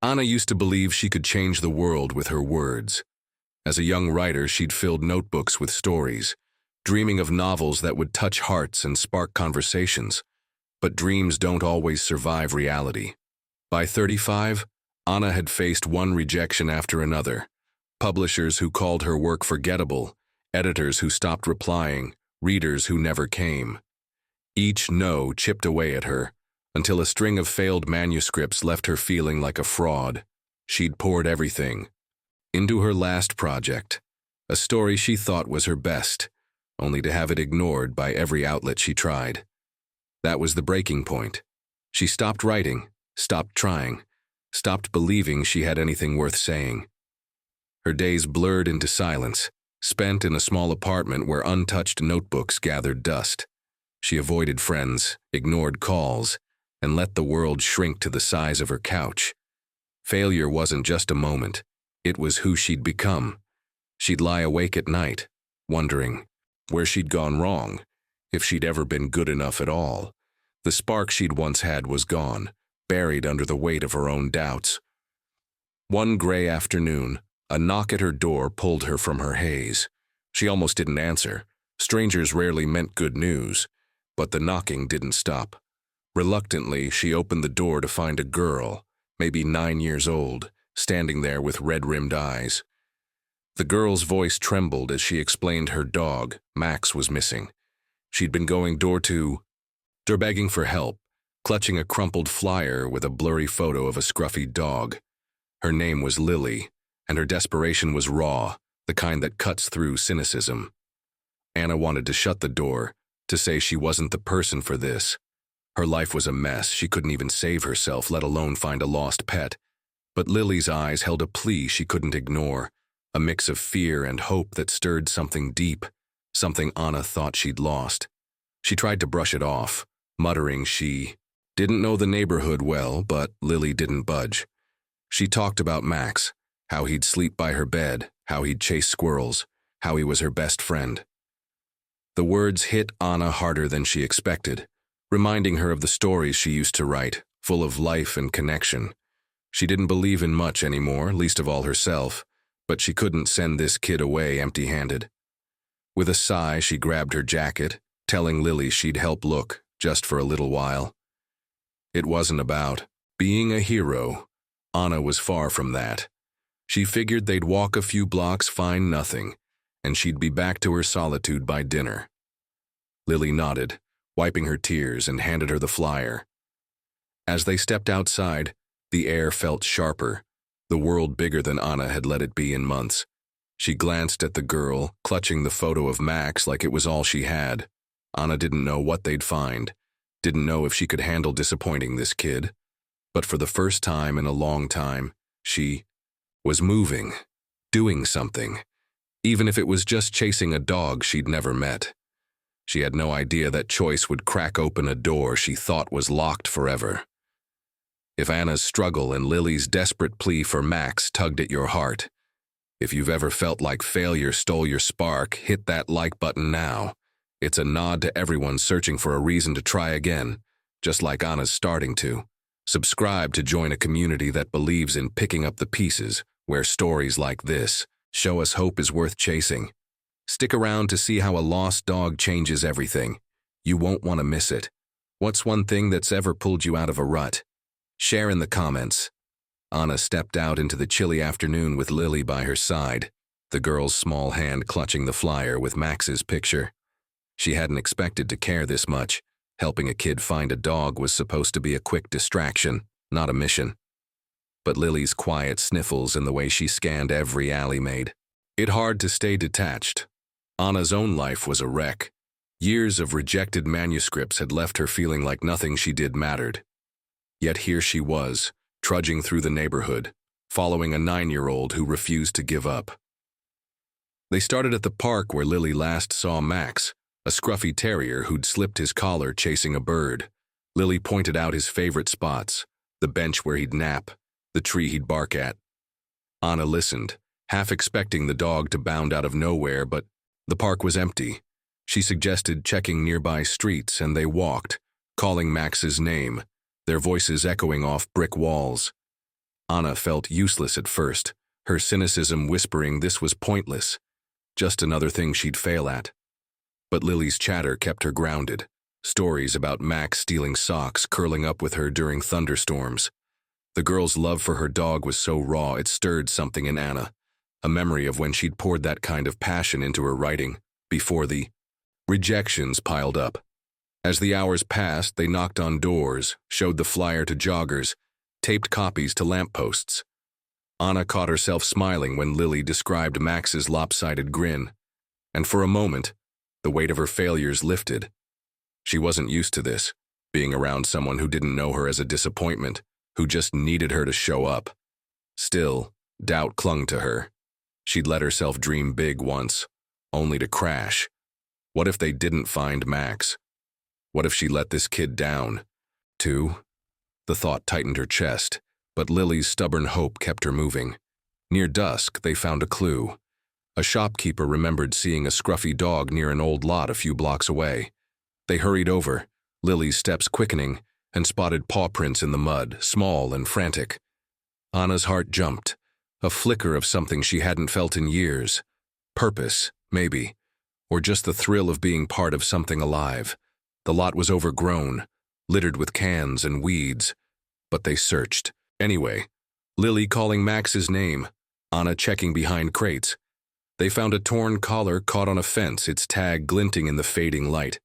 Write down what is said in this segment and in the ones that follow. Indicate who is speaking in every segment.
Speaker 1: Anna used to believe she could change the world with her words. As a young writer, she'd filled notebooks with stories, dreaming of novels that would touch hearts and spark conversations. But dreams don't always survive reality. By 35, Anna had faced one rejection after another. Publishers who called her work forgettable, editors who stopped replying, readers who never came. Each no chipped away at her, until a string of failed manuscripts left her feeling like a fraud. She'd poured everything into her last project, a story she thought was her best, only to have it ignored by every outlet she tried. That was the breaking point. She stopped writing, stopped trying, stopped believing she had anything worth saying. Her days blurred into silence, spent in a small apartment where untouched notebooks gathered dust. She avoided friends, ignored calls, and let the world shrink to the size of her couch. Failure wasn't just a moment. It was who she'd become. She'd lie awake at night, wondering where she'd gone wrong, if she'd ever been good enough at all. The spark she'd once had was gone, buried under the weight of her own doubts. One gray afternoon, a knock at her door pulled her from her haze. She almost didn't answer. Strangers rarely meant good news, but the knocking didn't stop. Reluctantly, she opened the door to find a girl, maybe 9 years old, standing there with red-rimmed eyes. The girl's voice trembled as she explained her dog, Max, was missing. She'd been going door to door begging for help, clutching a crumpled flyer with a blurry photo of a scruffy dog. Her name was Lily, and her desperation was raw, the kind that cuts through cynicism. Anna wanted to shut the door, to say she wasn't the person for this. Her life was a mess. She couldn't even save herself, let alone find a lost pet. But Lily's eyes held a plea she couldn't ignore, a mix of fear and hope that stirred something deep, something Anna thought she'd lost. She tried to brush it off, muttering she didn't know the neighborhood well, but Lily didn't budge. She talked about Max, how he'd sleep by her bed, how he'd chase squirrels, how he was her best friend. The words hit Anna harder than she expected, reminding her of the stories she used to write, full of life and connection. She didn't believe in much anymore, least of all herself, but she couldn't send this kid away empty-handed. With a sigh, she grabbed her jacket, telling Lily she'd help look, just for a little while. It wasn't about being a hero. Anna was far from that. She figured they'd walk a few blocks, find nothing, and she'd be back to her solitude by dinner. Lily nodded, wiping her tears, and handed her the flyer. As they stepped outside, the air felt sharper, the world bigger than Anna had let it be in months. She glanced at the girl, clutching the photo of Max like it was all she had. Anna didn't know what they'd find, didn't know if she could handle disappointing this kid. But for the first time in a long time, she was moving, doing something, even if it was just chasing a dog she'd never met. She had no idea that choice would crack open a door she thought was locked forever. If Anna's struggle and Lily's desperate plea for Max tugged at your heart, if you've ever felt like failure stole your spark, hit that like button now. It's a nod to everyone searching for a reason to try again, just like Anna's starting to. Subscribe to join a community that believes in picking up the pieces, where stories like this show us hope is worth chasing. Stick around to see how a lost dog changes everything. You won't want to miss it. What's one thing that's ever pulled you out of a rut? Share in the comments. Anna stepped out into the chilly afternoon with Lily by her side, the girl's small hand clutching the flyer with Max's picture. She hadn't expected to care this much. Helping a kid find a dog was supposed to be a quick distraction, not a mission. But Lily's quiet sniffles and the way she scanned every alley made it hard to stay detached. Anna's own life was a wreck. Years of rejected manuscripts had left her feeling like nothing she did mattered. Yet here she was, trudging through the neighborhood, following a 9-year-old who refused to give up. They started at the park where Lily last saw Max, a scruffy terrier who'd slipped his collar chasing a bird. Lily pointed out his favorite spots, the bench where he'd nap, the tree he'd bark at. Anna listened, half expecting the dog to bound out of nowhere, but the park was empty. She suggested checking nearby streets, and they walked, calling Max's name, their voices echoing off brick walls. Anna felt useless at first, her cynicism whispering this was pointless, just another thing she'd fail at. But Lily's chatter kept her grounded. Stories about Max stealing socks curling up with her during thunderstorms. The girl's love for her dog was so raw it stirred something in Anna, a memory of when she'd poured that kind of passion into her writing, before the rejections piled up. As the hours passed, they knocked on doors, showed the flyer to joggers, taped copies to lampposts. Anna caught herself smiling when Lily described Max's lopsided grin, and for a moment, the weight of her failures lifted. She wasn't used to this, being around someone who didn't know her as a disappointment, who just needed her to show up. Still, doubt clung to her. She'd let herself dream big once, only to crash. What if they didn't find Max? What if she let this kid down, too? The thought tightened her chest, but Lily's stubborn hope kept her moving. Near dusk, they found a clue. A shopkeeper remembered seeing a scruffy dog near an old lot a few blocks away. They hurried over, Lily's steps quickening, and spotted paw prints in the mud, small and frantic. Anna's heart jumped, a flicker of something she hadn't felt in years. Purpose, maybe, or just the thrill of being part of something alive. The lot was overgrown, littered with cans and weeds, but they searched. Anyway, Lily calling Max's name, Anna checking behind crates. They found a torn collar caught on a fence, its tag glinting in the fading light.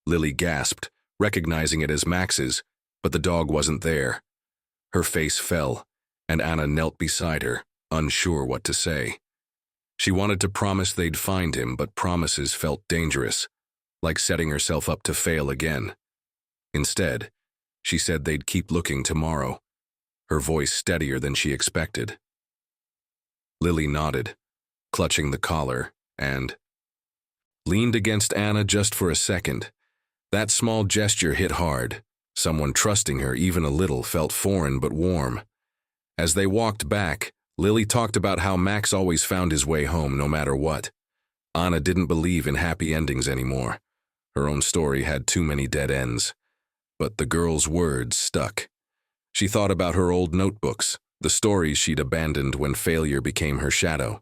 Speaker 1: Lily gasped, recognizing it as Max's, but the dog wasn't there. Her face fell, and Anna knelt beside her, unsure what to say. She wanted to promise they'd find him, but promises felt dangerous, like setting herself up to fail again. Instead, she said they'd keep looking tomorrow, her voice steadier than she expected. Lily nodded, clutching the collar, and leaned against Anna just for a second. That small gesture hit hard. Someone trusting her even a little felt foreign but warm. As they walked back, Lily talked about how Max always found his way home no matter what. Anna didn't believe in happy endings anymore. Her own story had too many dead ends. But the girl's words stuck. She thought about her old notebooks, the stories she'd abandoned when failure became her shadow.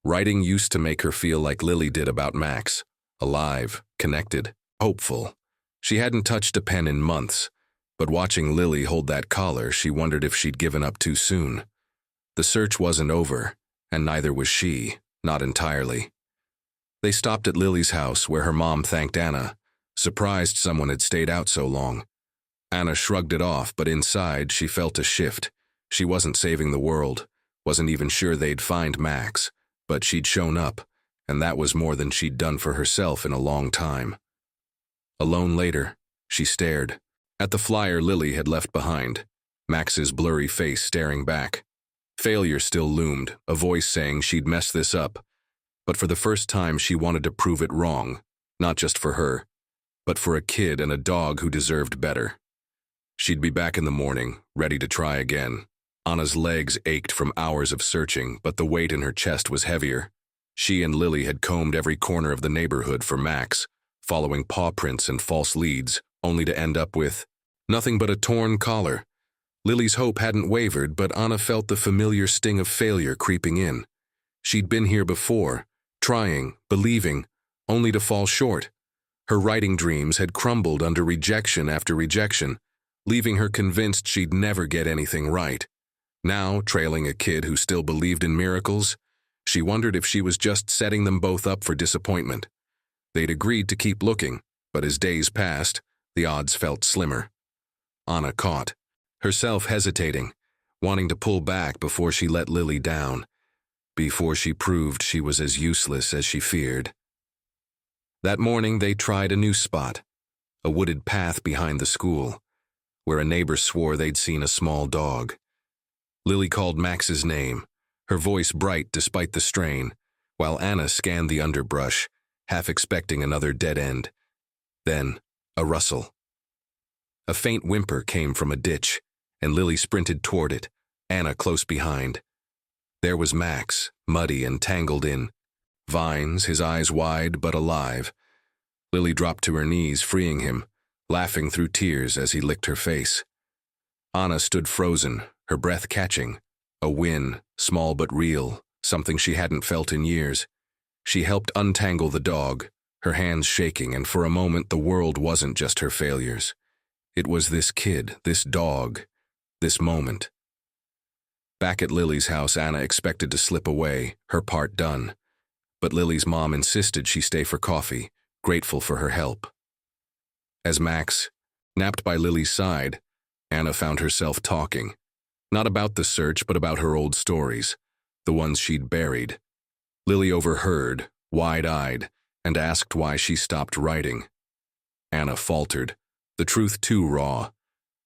Speaker 1: Writing used to make her feel like Lily did about Max, alive, connected, hopeful. She hadn't touched a pen in months, but watching Lily hold that collar, she wondered if she'd given up too soon. The search wasn't over, and neither was she, not entirely. They stopped at Lily's house, where her mom thanked Anna, surprised someone had stayed out so long. Anna shrugged it off, but inside she felt a shift. She wasn't saving the world, wasn't even sure they'd find Max, but she'd shown up, and that was more than she'd done for herself in a long time. Alone later, she stared at the flyer Lily had left behind, Max's blurry face staring back. Failure still loomed, a voice saying she'd messed this up, but for the first time she wanted to prove it wrong, not just for her, but for a kid and a dog who deserved better. She'd be back in the morning, ready to try again. Anna's legs ached from hours of searching, but the weight in her chest was heavier. She and Lily had combed every corner of the neighborhood for Max, following paw prints and false leads, only to end up with nothing but a torn collar. Lily's hope hadn't wavered, but Anna felt the familiar sting of failure creeping in. She'd been here before, trying, believing, only to fall short. Her writing dreams had crumbled under rejection after rejection, leaving her convinced she'd never get anything right. Now, trailing a kid who still believed in miracles, she wondered if she was just setting them both up for disappointment. They'd agreed to keep looking, but as days passed, the odds felt slimmer. Anna caught herself hesitating, wanting to pull back before she let Lily down, before she proved she was as useless as she feared. That morning they tried a new spot, a wooded path behind the school, where a neighbor swore they'd seen a small dog. Lily called Max's name, her voice bright despite the strain, while Anna scanned the underbrush, half expecting another dead end. Then, a rustle. A faint whimper came from a ditch, and Lily sprinted toward it, Anna close behind. There was Max, muddy and tangled in vines, his eyes wide but alive. Lily dropped to her knees, freeing him, laughing through tears as he licked her face. Anna stood frozen, her breath catching. A win, small but real, something she hadn't felt in years. She helped untangle the dog, her hands shaking, and for a moment the world wasn't just her failures. It was this kid, this dog, this moment. Back at Lily's house, Anna expected to slip away, her part done. But Lily's mom insisted she stay for coffee, grateful for her help. As Max napped by Lily's side, Anna found herself talking. Not about the search, but about her old stories, the ones she'd buried. Lily overheard, wide-eyed, and asked why she stopped writing. Anna faltered, the truth too raw.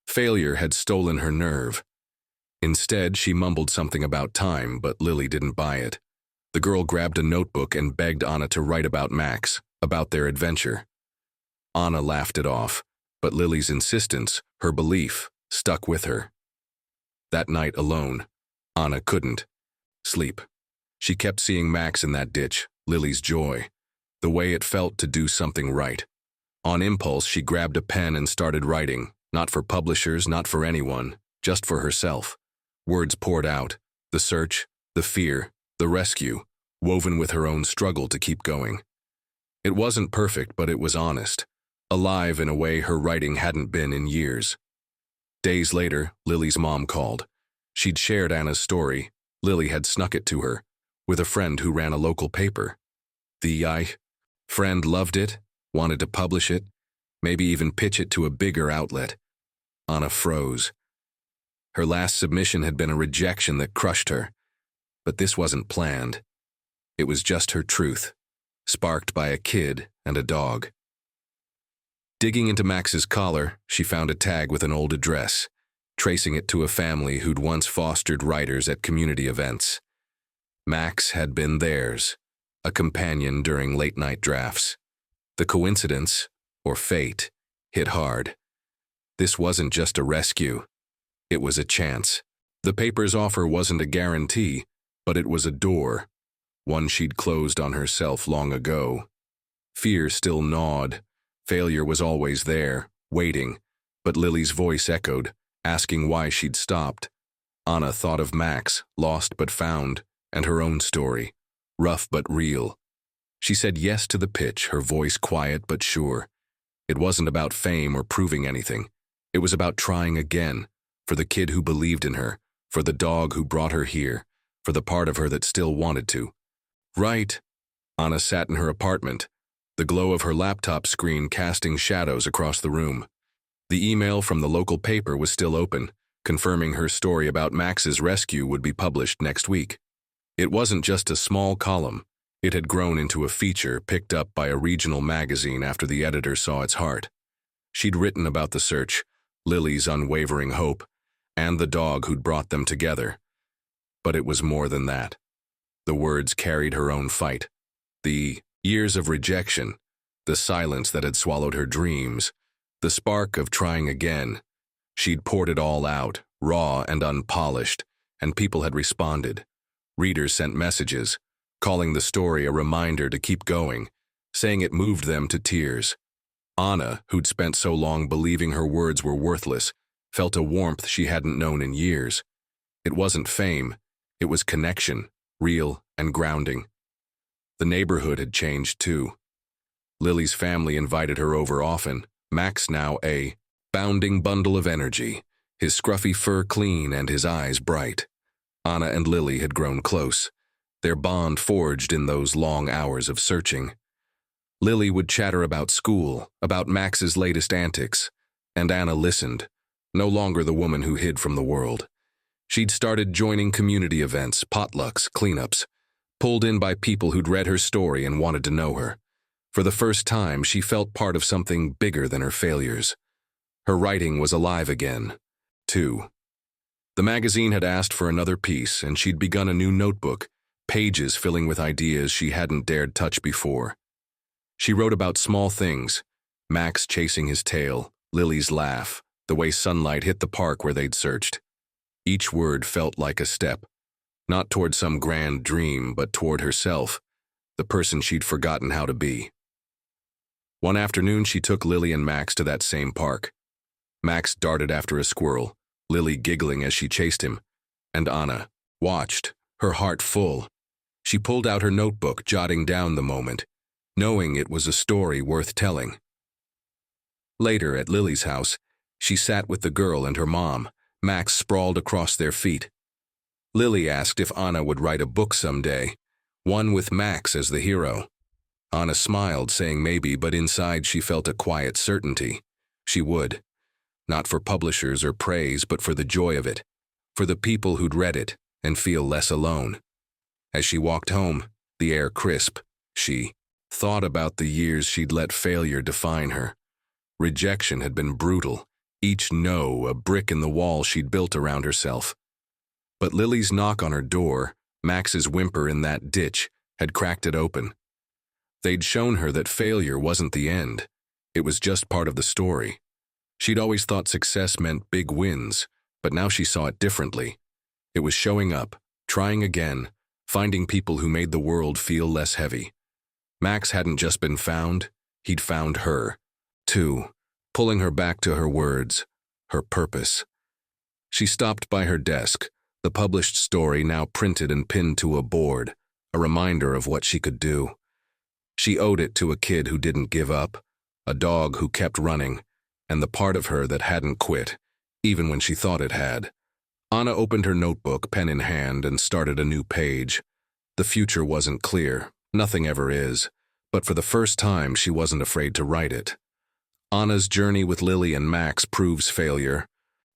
Speaker 1: Failure had stolen her nerve. Instead, she mumbled something about time, but Lily didn't buy it. The girl grabbed a notebook and begged Anna to write about Max, about their adventure. Anna laughed it off, but Lily's insistence, her belief, stuck with her. That night alone, Anna couldn't sleep. She kept seeing Max in that ditch, Lily's joy, the way it felt to do something right. On impulse, she grabbed a pen and started writing, not for publishers, not for anyone, just for herself. Words poured out, the search, the fear, the rescue, woven with her own struggle to keep going. It wasn't perfect, but it was honest, alive in a way her writing hadn't been in years. Days later, Lily's mom called. She'd shared Anna's story. Lily had snuck it to her, with a friend who ran a local paper. The friend loved it, wanted to publish it, maybe even pitch it to a bigger outlet. Anna froze. Her last submission had been a rejection that crushed her. But this wasn't planned. It was just her truth, sparked by a kid and a dog. Digging into Max's collar, she found a tag with an old address, tracing it to a family who'd once fostered writers at community events. Max had been theirs, a companion during late-night drafts. The coincidence, or fate, hit hard. This wasn't just a rescue. It was a chance. The paper's offer wasn't a guarantee, but it was a door, one she'd closed on herself long ago. Fear still gnawed. Failure was always there, waiting, but Lily's voice echoed, asking why she'd stopped. Anna thought of Max, lost but found, and her own story, rough but real. She said yes to the pitch, her voice quiet but sure. It wasn't about fame or proving anything. It was about trying again, for the kid who believed in her, for the dog who brought her here, for the part of her that still wanted to. Right. Anna sat in her apartment, the glow of her laptop screen casting shadows across the room. The email from the local paper was still open, confirming her story about Max's rescue would be published next week. It wasn't just a small column. It had grown into a feature picked up by a regional magazine after the editor saw its heart. She'd written about the search, Lily's unwavering hope, and the dog who'd brought them together. But it was more than that. The words carried her own fight. The years of rejection, the silence that had swallowed her dreams, the spark of trying again. She'd poured it all out, raw and unpolished, and people had responded. Readers sent messages, calling the story a reminder to keep going, saying it moved them to tears. Anna, who'd spent so long believing her words were worthless, felt a warmth she hadn't known in years. It wasn't fame, it was connection, real and grounding. The neighborhood had changed too. Lily's family invited her over often, Max now a bounding bundle of energy, his scruffy fur clean and his eyes bright. Anna and Lily had grown close, their bond forged in those long hours of searching. Lily would chatter about school, about Max's latest antics, and Anna listened, no longer the woman who hid from the world. She'd started joining community events, potlucks, cleanups, pulled in by people who'd read her story and wanted to know her. For the first time, she felt part of something bigger than her failures. Her writing was alive again, too. The magazine had asked for another piece, and she'd begun a new notebook, pages filling with ideas she hadn't dared touch before. She wrote about small things, Max chasing his tail, Lily's laugh, the way sunlight hit the park where they'd searched. Each word felt like a step, not toward some grand dream, but toward herself, the person she'd forgotten how to be. One afternoon, she took Lily and Max to that same park. Max darted after a squirrel, Lily giggling as she chased him, and Anna watched, her heart full. She pulled out her notebook, jotting down the moment, knowing it was a story worth telling. Later, at Lily's house, she sat with the girl and her mom, Max sprawled across their feet. Lily asked if Anna would write a book someday, one with Max as the hero. Anna smiled, saying maybe, but inside she felt a quiet certainty. She would. Not for publishers or praise, but for the joy of it, for the people who'd read it and feel less alone. As she walked home, the air crisp, she thought about the years she'd let failure define her. Rejection had been brutal, each no a brick in the wall she'd built around herself. But Lily's knock on her door, Max's whimper in that ditch, had cracked it open. They'd shown her that failure wasn't the end. It was just part of the story. She'd always thought success meant big wins, but now she saw it differently. It was showing up, trying again, finding people who made the world feel less heavy. Max hadn't just been found, he'd found her, too, pulling her back to her words, her purpose. She stopped by her desk, the published story now printed and pinned to a board, a reminder of what she could do. She owed it to a kid who didn't give up, a dog who kept running, and the part of her that hadn't quit, even when she thought it had. Anna opened her notebook, pen in hand, and started a new page. The future wasn't clear, nothing ever is, but for the first time she wasn't afraid to write it. Anna's journey with Lily and Max proves failure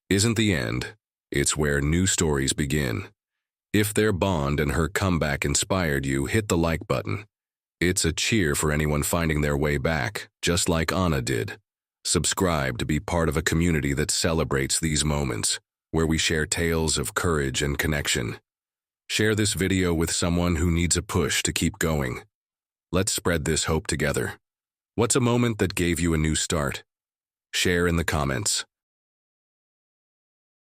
Speaker 1: isn't the end, it's where new stories begin. If their bond and her comeback inspired you, hit the like button. It's a cheer for anyone finding their way back, just like Anna did. Subscribe to be part of a community that celebrates these moments, where we share tales of courage and connection. Share this video with someone who needs a push to keep going. Let's spread this hope together. What's a moment that gave you a new start? Share in the comments.